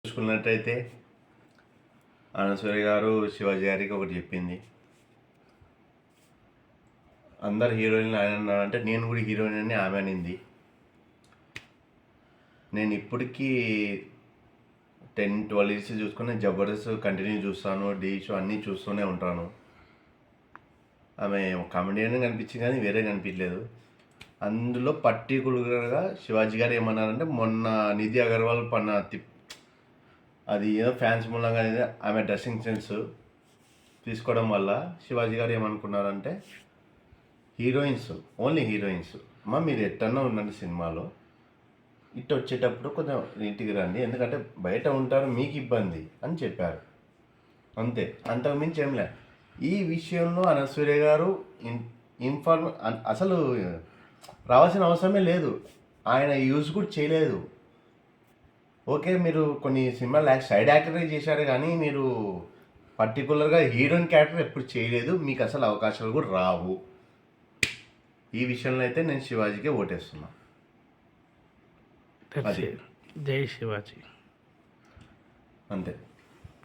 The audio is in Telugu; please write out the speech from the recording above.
చూసుకున్నట్టయితే అనసూయ గారు శివాజీ గారికి ఒకటి చెప్పింది, అందరు హీరోయిన్లు ఆయన అన్నారంటే నేను కూడా హీరోయిన్ అని ఆమె అనింది. నేను ఇప్పటికీ 10-12 ఇయర్స్ చూసుకుని జబర్దస్త్ కంటిన్యూ చూస్తాను, ఢీ షో అన్నీ చూస్తూనే ఉంటాను. ఆమె కామెడియన్ కనిపించింది కానీ వేరే కనిపించలేదు. అందులో పర్టికులర్గా శివాజీ గారు ఏమన్నారంటే, మొన్న నిధి అగర్వాల్ అది ఏదో ఫ్యాన్స్ మూలంగా ఆమె డ్రెస్సింగ్ సెన్స్ తీసుకోవడం వల్ల శివాజీ గారు ఏమనుకున్నారంటే, ఓన్లీ హీరోయిన్స్ అమ్మ మీరు ఎట్టన్నా ఉండండి సినిమాలో, ఇటు వచ్చేటప్పుడు కొంచెం ఇంటికి రండి, ఎందుకంటే బయట ఉంటారు మీకు ఇబ్బంది అని చెప్పారు. అంతే, అంతకుమించి ఏం లే. ఈ విషయంలో అనసూయ గారు అసలు రావాల్సిన అవసరమే లేదు, ఆయన యూజ్ కూడా చేయలేదు. ఓకే, మీరు కొన్ని సినిమాలు సైడ్ యాక్టరే చేశారు కానీ మీరు పర్టికులర్గా హీరోయిన్ క్యారెక్టర్ ఎప్పుడు చేయలేదు, మీకు అసలు అవకాశాలు కూడా రావు. ఈ విషయంలో అయితే నేను శివాజీకే ఓటేస్తున్నా. జై శివాజీ. అంతే.